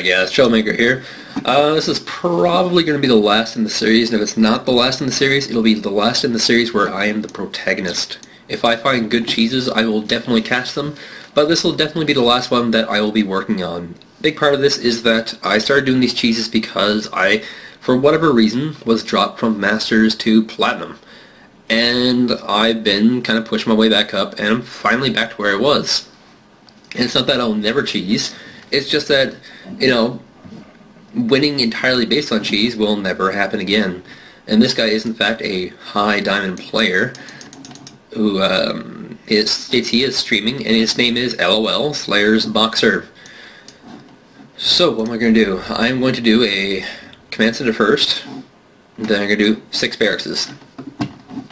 guess. Troublmaker here. This is probably going to be the last in the series, and if it's not the last in the series, it'll be the last in the series where I am the protagonist. If I find good cheeses, I will definitely catch them, but this will definitely be the last one that I will be working on. Big part of this is that I started doing these cheeses because I, for whatever reason, was dropped from Masters to Platinum. And I've been kind of pushing my way back up, and I'm finally back to where I was. And it's not that I'll never cheese, it's just that, you know, winning entirely based on cheese will never happen again. And this guy is in fact a high diamond player who states he is streaming, and his name is LOL Slayer's Boxer. So what am I going to do? I'm going to do a command center first, then I'm going to do 6 barracks.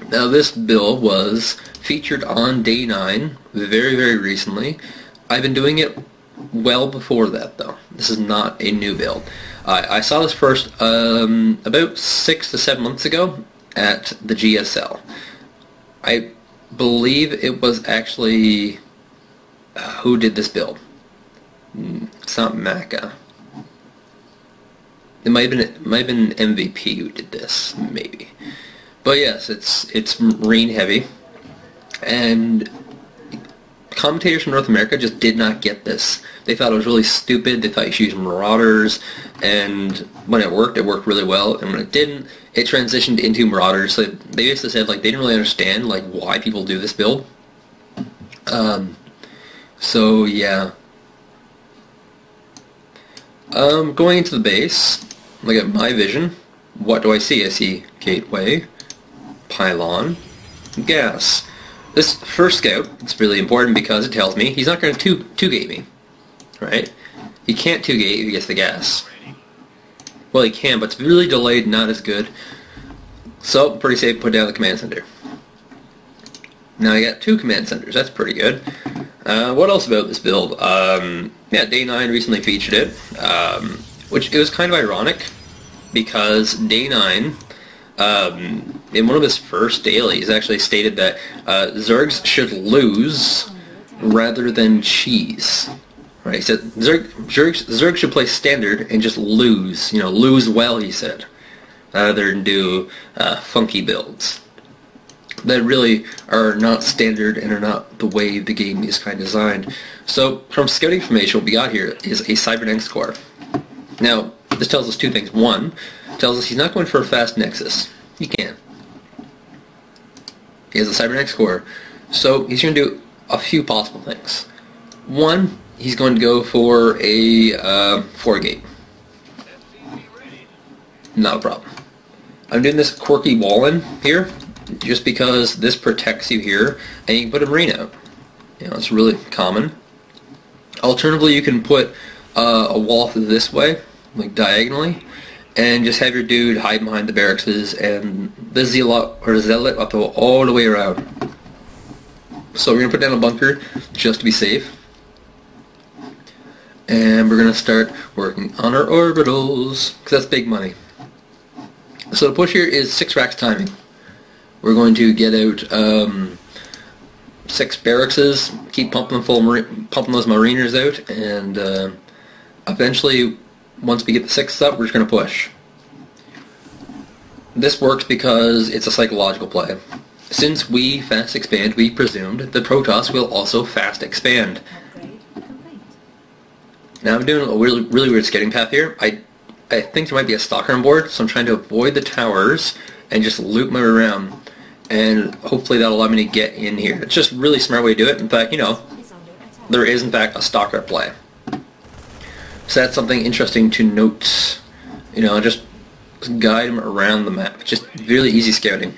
Now this build was featured on day 9 very, very recently. I've been doing it well before that though. This is not a new build. I saw this first about 6 to 7 months ago at the GSL. I believe it was actually... who did this build? It's not Maka. It might have been MVP who did this, maybe. But yes, it's Marine heavy, and commentators from North America just did not get this. They thought it was really stupid. They thought you should use Marauders, and when it worked really well, and when it didn't, it transitioned into Marauders. So they basically said like they didn't really understand like why people do this build. So yeah. Going into the base, look at my vision. What do I see? I see gateway, pylon, gas. This first scout is really important because it tells me he's not going to two-gate me, right? He can't two-gate if he gets the gas. Well, he can, but it's really delayed, not as good. So, pretty safe to put down the command center. Now I got 2 command centers, that's pretty good. What else about this build? Yeah, Day 9 recently featured it, which it was kind of ironic because Day 9, in one of his first dailies, actually stated that Zergs should lose rather than cheese. Right? He said Zergs should play standard and just lose. You know, lose well, he said, rather than do funky builds that really are not standard and are not the way the game is kind of designed. So, from scouting information, what we got here is a cybernetics core. Now, this tells us 2 things. One, tells us he's not going for a fast nexus. He can. He has a cybernetics core, so he's going to do a few possible things. One, he's going to go for a 4-gate. Not a problem. I'm doing this quirky wall in here, just because this protects you here, and you can put a marine out. You know, it's really common. Alternatively, you can put a wall this way, like diagonally, and just have your dude hide behind the barracks and the zealot or zealot up all the way around. So we're gonna put down a bunker just to be safe, and we're gonna start working on our orbitals because that's big money. So the push here is 6 racks timing. We're going to get out 6 barracks, keep pumping those mariners out, and eventually, once we get the 6th up, we're just going to push. This works because it's a psychological play. Since we fast expand, we presumed the Protoss will also fast expand. Now I'm doing a really weird skating path here. I think there might be a stalker on board, so I'm trying to avoid the towers and just loop my way around. And hopefully that'll allow me to get in here. It's just a really smart way to do it. In fact, you know, there is in fact a starcraft play. So that's something interesting to note. You know, just guide them around the map. Just really easy scouting.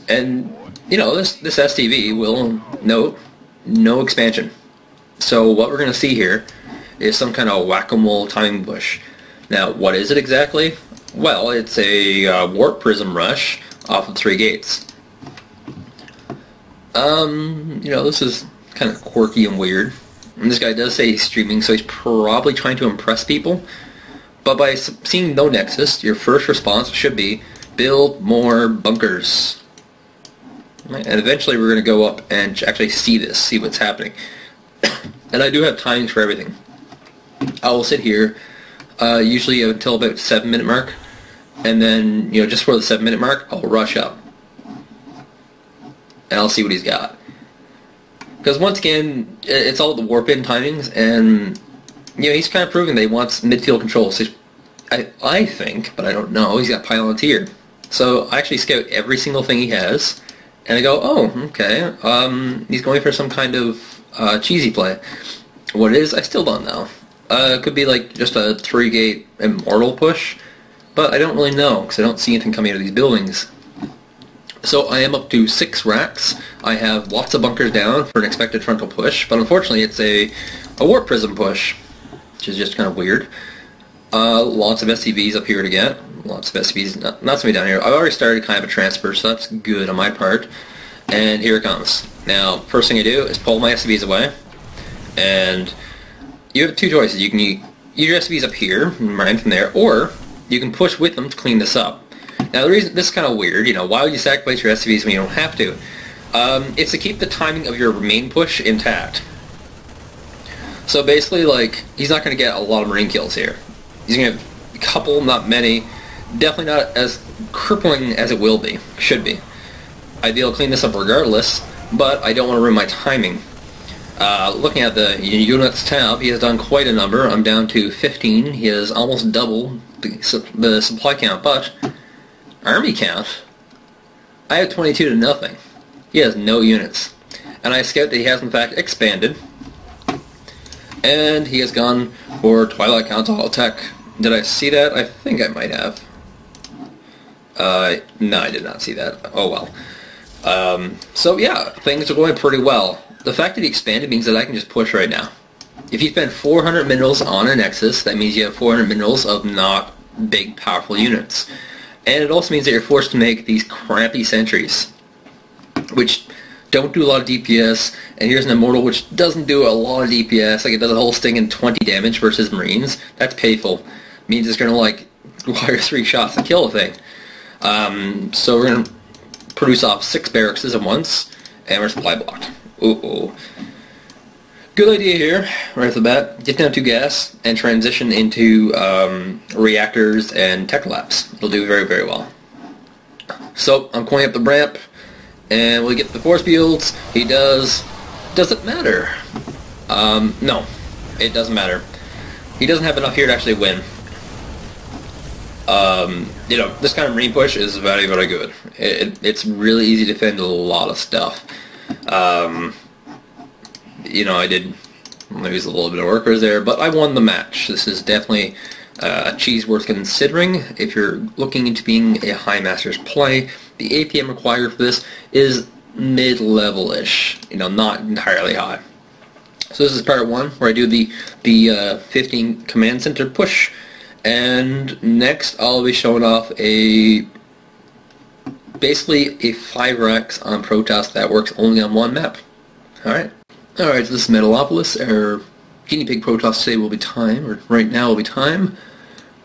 And, you know, this STV will note no expansion. So what we're going to see here is some kind of whack-a-mole timing bush. Now, what is it exactly? Well, it's a warp prism rush off of 3 gates. You know, this is kind of quirky and weird. And this guy does say he's streaming, so he's probably trying to impress people. But by seeing no nexus, your first response should be, build more bunkers. Right? And eventually we're going to go up and actually see what's happening. And I do have timings for everything. I will sit here, usually until about 7-minute mark, and then, you know, just for the 7-minute mark, I'll rush up. And I'll see what he's got. Because once again, it's all the warp-in timings, and, you know, he's kind of proving that he wants midfield control. So I think, but I don't know, he's got pylons here. So I actually scout every single thing he has, and I go, oh, okay, he's going for some kind of cheesy play. What it is, I still don't know. It could be like just a 3-gate immortal push, but I don't really know, because I don't see anything coming out of these buildings. So I am up to 6 racks. I have lots of bunkers down for an expected frontal push, but unfortunately it's a warp prism push, which is just kind of weird. Lots of SCVs up here to get. Lots of SCVs, not so many down here. I've already started kind of a transfer, so that's good on my part. And here it comes. Now, first thing I do is pull my SCVs away, and you have 2 choices. You can use your SCVs up here, and run from there, or you can push with them to clean this up. Now, the reason this is kind of weird, you know, why would you sacrifice your SCVs when you don't have to? It's to keep the timing of your main push intact. So basically, like, he's not going to get a lot of marine kills here. He's going to have a couple, not many. Definitely not as crippling as it will be. Should be. I'd be able to clean this up regardless, but I don't want to ruin my timing. Looking at the units tab, he has done quite a number. I'm down to 15. He has almost double the supply count, but army count, I have 22 to nothing. He has no units. And I scout that he has in fact expanded. And he has gone for Twilight Council Tech. Did I see that? I think I might have. No, I did not see that. Oh well. So yeah, things are going pretty well. The fact that he expanded means that I can just push right now. If you spend 400 minerals on a Nexus, that means you have 400 minerals of not big, powerful units. And it also means that you're forced to make these crappy sentries, which don't do a lot of DPS, and here's an immortal which doesn't do a lot of DPS, like it does a whole sting and 20 damage versus marines. That's painful. Means it's going to like require 3 shots to kill a thing. So we're going to produce off 6 barracks at once, and we're supply blocked. Uh-oh. Good idea here, right off the bat. Get down to gas and transition into reactors and tech labs. It'll do very, very well. So I'm going up the ramp, and we get the force fields. He does. Does it matter? No, it doesn't matter. He doesn't have enough here to actually win. You know, this kind of marine push is very, very good. It's really easy to defend a lot of stuff. You know, I did lose a little bit of workers there, but I won the match. This is definitely a cheese worth considering if you're looking into being a High Masters play. The APM required for this is mid-level-ish, you know, not entirely high. So this is part 1, where I do the 15 command center push, and next I'll be showing off basically a 5-rex on Protoss that works only on one map. Alright. Alright, so this is Metalopolis. Our guinea pig Protoss today will be time, or right now will be time,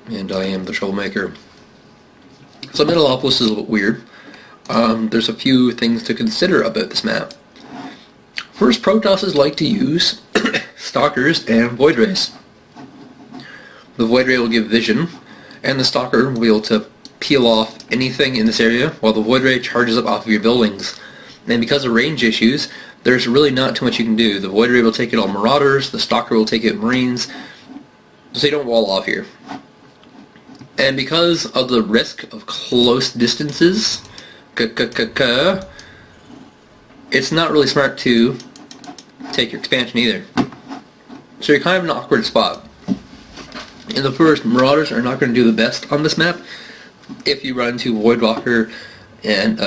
and I am the Troublemaker. So Metalopolis is a little bit weird. There's a few things to consider about this map. First, Protosses like to use Stalkers and Void Rays. The Void Ray will give vision, and the Stalker will be able to peel off anything in this area, while the Void Ray charges up off of your buildings. And because of range issues, there's really not too much you can do. The Void Ray will take it on Marauders, the Stalker will take it Marines, so you don't wall off here. And because of the risk of close distances, it's not really smart to take your expansion either. So you're kind of in an awkward spot. In the first, Marauders are not going to do the best on this map if you run into Voidwalker and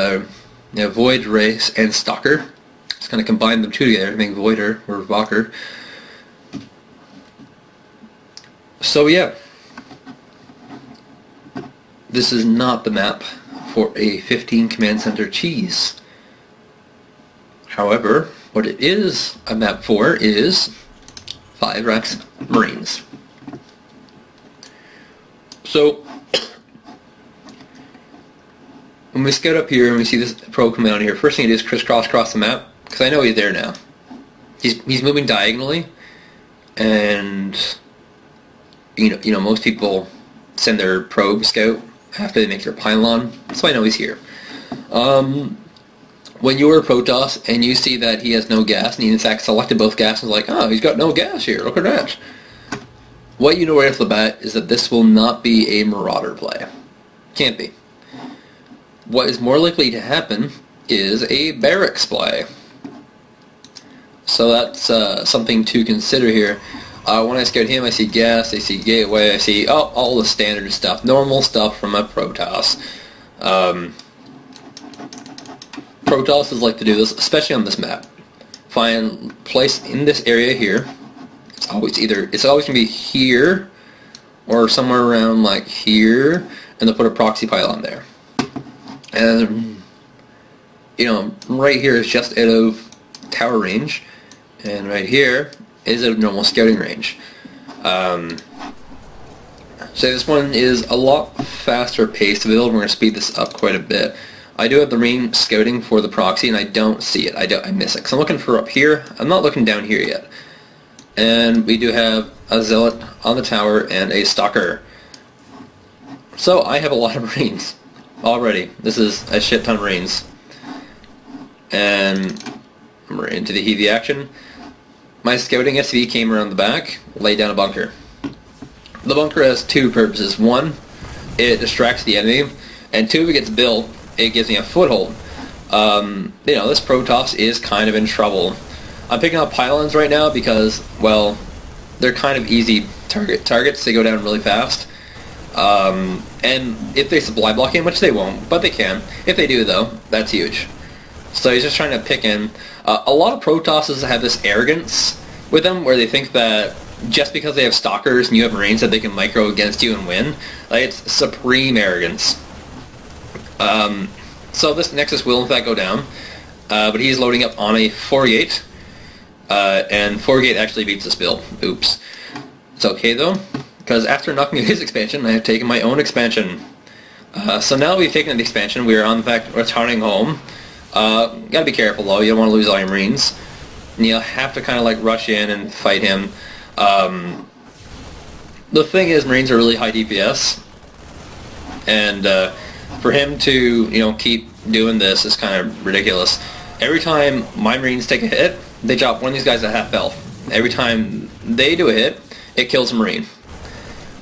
Void Race and Stalker. Just kind of combine them two together to make Voider or Valker. So yeah, this is not the map for a 15 command center cheese. However, what it is a map for is 5-rex Marines. So when we scout up here and we see this pro coming out here, first thing I do is crisscross across the map, because I know he's there now. He's moving diagonally, and most people send their probe scout after they make their pylon, so I know he's here. When you're a Protoss and you see that he has no gas, and he in fact selected both gas, and is like, oh, he's got no gas here, look at that. What you know right off the bat is that this will not be a Marauder play. Can't be. What is more likely to happen is a barracks play. So that's something to consider here. When I scout him, I see gas, I see gateway, I see all the standard stuff, normal stuff from a Protoss. Protosses like to do this, especially on this map. Find place in this area here. It's always going to be here or somewhere around like here, and they'll put a proxy pylon there. And right here is just out of tower range, and right here is out of normal scouting range. So this one is a lot faster paced to build. We're going to speed this up quite a bit. I do have the Marine scouting for the proxy, and I don't see it. I miss it. Because I'm looking for up here. I'm not looking down here yet. And we do have a Zealot on the tower and a Stalker. So I have a lot of Marines already. This is a shit ton of Marines. And we're into the heat of the action. My scouting SV came around the back, laid down a bunker. The bunker has two purposes. One, it distracts the enemy, and two, if it gets built, it gives me a foothold. This Protoss is kind of in trouble. I'm picking up pylons right now because, well, they're kind of easy targets. They go down really fast. And if they supply block him, which they won't, but they can. If they do, though, that's huge. So he's just trying to pick in. A lot of Protosses have this arrogance with them where they think that just because they have Stalkers and you have Marines that they can micro against you and win. Like, it's supreme arrogance. So this Nexus will in fact go down, but he's loading up on a 4-gate, and 4-gate actually beats this build. Oops. It's okay though, because after knocking his expansion, I have taken my own expansion. So now we've taken the expansion, we are on the fact returning home. Gotta be careful though, you don't want to lose all your Marines. And you'll have to kind of like rush in and fight him. The thing is, Marines are really high DPS, and for him to keep doing this is kind of ridiculous. Every time my Marines take a hit, they drop one of these guys at half health. Every time they do a hit, it kills a Marine.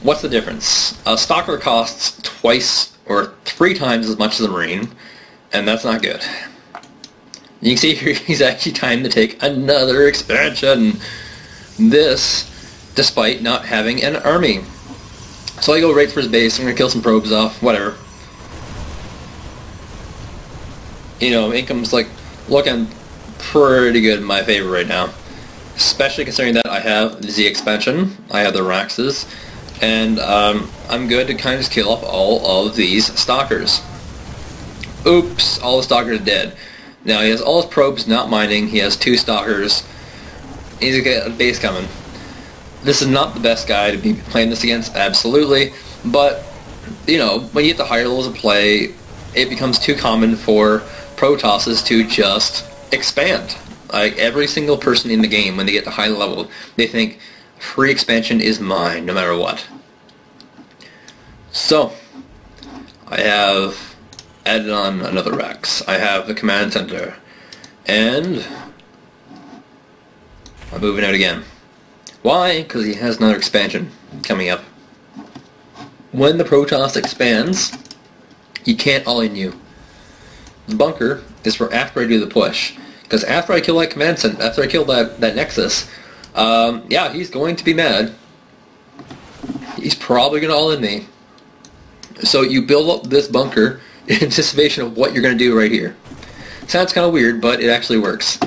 What's the difference? A Stalker costs twice or 3 times as much as a Marine, and that's not good. You can see here he's actually timed to take another expansion. This, despite not having an army. So I go right for his base. I'm going to kill some probes off, whatever. Income's like looking pretty good in my favor right now. Especially considering that I have the Z expansion, I have the Raxes, and I'm good to kind of just kill off all of these Stalkers. Oops, all the Stalkers are dead. Now he has all his probes not mining, he has 2 Stalkers, he's got a base coming. This is not the best guy to be playing this against, absolutely, but, when you get to higher levels of play, it becomes too common for Protosses to just expand. Like, every single person in the game, when they get to high level, they think, free expansion is mine, no matter what. So, I have added on another Rex. I have the command center. And I'm moving out again. Why? Because he has another expansion coming up. When the Protoss expands, he can't all-in you. The bunker is for after I do the push. Because after I kill that command center, after I kill that Nexus, yeah, he's going to be mad. He's probably going to all-in me. So you build up this bunker in anticipation of what you're going to do right here. Sounds kind of weird, but it actually works.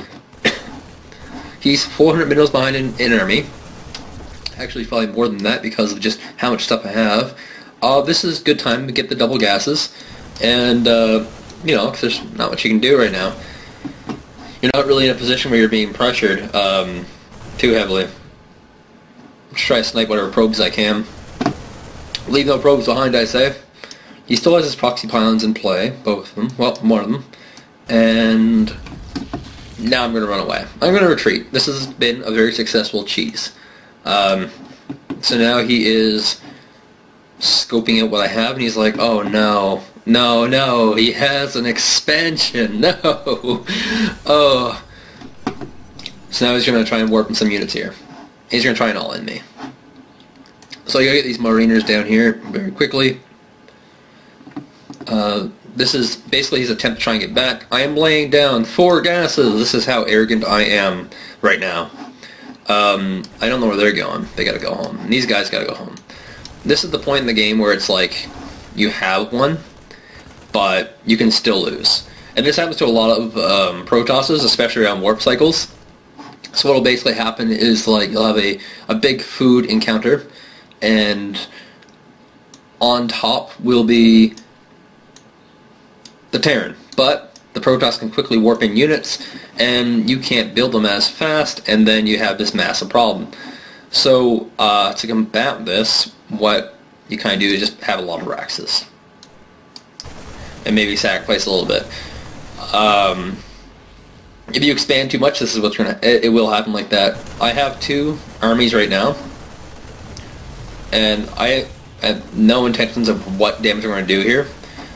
He's 400 minerals behind in army. Actually, probably more than that because of just how much stuff I have. This is a good time to get the double gases, and because there's not much you can do right now. You're not really in a position where you're being pressured too heavily. Just try to snipe whatever probes I can. Leave no probes behind, I say. He still has his proxy pylons in play, both of them. Well, more of them. And now I'm going to run away. I'm going to retreat. This has been a very successful cheese. So now he is scoping out what I have, and he's like, oh no, no, no, he has an expansion, no! Oh. So now he's going to try and warp in some units here. He's going to try and all-in me. So you gotta get these mariners down here very quickly. This is basically his attempt to try and get back. I am laying down 4 gases. This is how arrogant I am right now. I don't know where they're going. They gotta go home. And these guys gotta go home. This is the point in the game where it's like, you have one, but you can still lose. And this happens to a lot of protosses, especially around warp cycles. So what'll basically happen is, like, you'll have a big food encounter, and on top will be the Terran. But the Protoss can quickly warp in units, and you can't build them as fast, and then you have this massive problem. So to combat this, what you kind of do is just have a lot of Raxes. And maybe sacrifice a little bit. If you expand too much, this is what's gonna. It will happen like that. I have 2 armies right now, and I have no intentions of what damage I'm going to do here.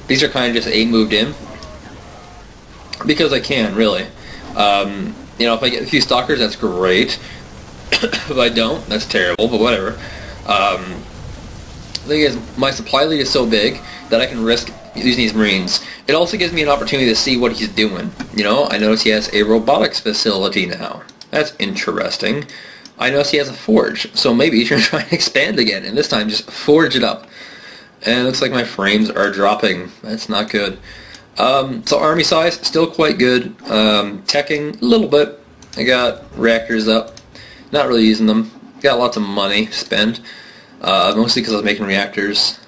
These are kind of just moved in because I can, really. You know, if I get a few stalkers, that's great. If I don't, that's terrible. But whatever. The thing is, my supply lead is so big that I can risk using these Marines. It also gives me an opportunity to see what he's doing. You know, I notice he has a robotics facility now. That's interesting. I notice he has a forge, so maybe he's going to try and expand again, and this time just forge it up. And it looks like my frames are dropping. That's not good. So army size, still quite good. Teching, a little bit. I got reactors up. Not really using them. Got lots of money to spend. Mostly because I was making reactors.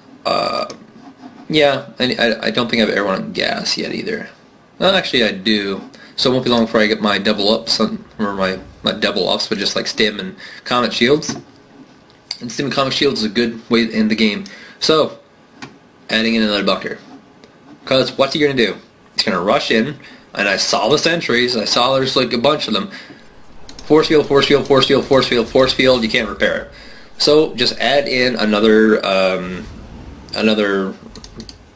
Yeah, I don't think I've ever run on gas yet either. Well, actually I do. So it won't be long before I get my double ups, or not double ups, but just like stim and comet shields. And stim and comet shields is a good way to end the game. So, adding in another bunker. Because what's he going to do? He's going to rush in, and I saw the sentries, I saw there's like a bunch of them. Force field, force field, force field, force field, force field, you can't repair it. So just add in another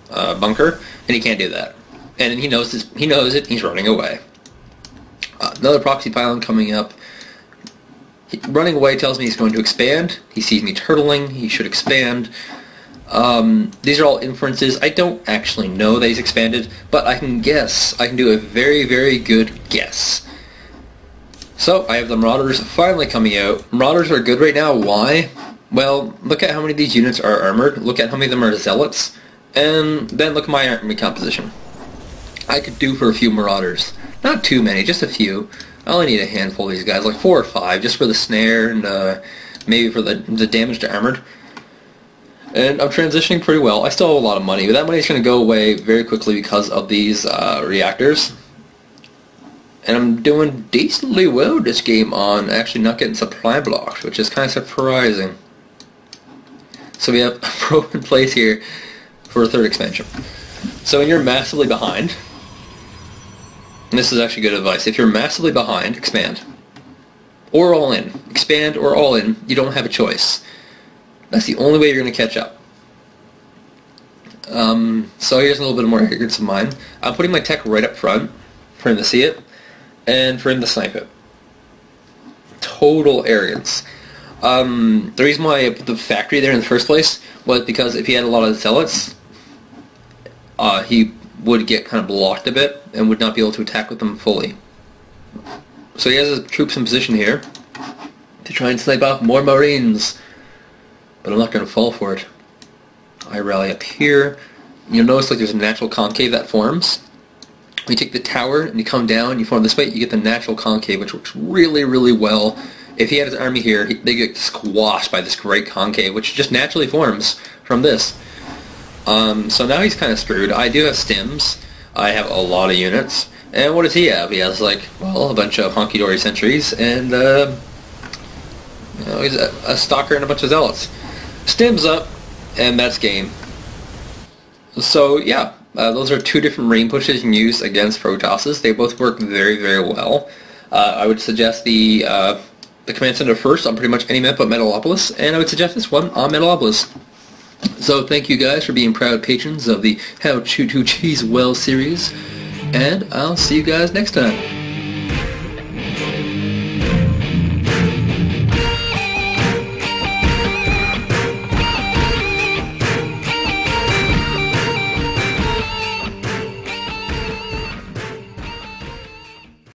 bunker, and he can't do that. And he knows this, he knows it, he's running away. Another proxy pylon coming up. Running away tells me he's going to expand. He sees me turtling, he should expand. These are all inferences. I don't actually know that he's expanded, but I can guess. I can do a very, very good guess. So, I have the Marauders finally coming out. Marauders are good right now. Why? Well, look at how many of these units are armored. Look at how many of them are Zealots. And then look at my army composition. I could do for a few Marauders. Not too many, just a few. I only need a handful of these guys, like 4 or 5, just for the snare and maybe for the damage to armored. And I'm transitioning pretty well. I still have a lot of money, but that money is going to go away very quickly because of these reactors. And I'm doing decently well this game on actually not getting supply blocked, which is kind of surprising. So we have a probe in place here for a 3rd expansion. So when you're massively behind, and this is actually good advice, if you're massively behind, expand. Or all in. Expand or all in. You don't have a choice. That's the only way you're going to catch up. So here's a little bit more arrogance of mine. I'm putting my tech right up front for him to see it, and for him to snipe it. Total arrogance. The reason why I put the factory there in the first place was because if he had a lot of zealots, he would get kind of blocked a bit and would not be able to attack with them fully. So he has his troops in position here to try and snipe off more Marines. But I'm not going to fall for it. I rally up here. You'll notice like there's a natural concave that forms. When you take the tower and you come down, you form this way, you get the natural concave, which works really, really well. If he had his army here, they get squashed by this great concave, which just naturally forms from this. So now he's kind of screwed. I do have stims. I have a lot of units. And what does he have? He has, like, well, a bunch of honky-dory sentries, and you know, he's a stalker and a bunch of zealots. Stims up, and that's game. So, yeah, those are 2 different rain pushes you can use against Protosses. They both work very, very well. I would suggest the the command center first on pretty much any map but Metalopolis, and I would suggest this one on Metalopolis. So thank you guys for being proud patrons of the How to Cheese Well series, and I'll see you guys next time.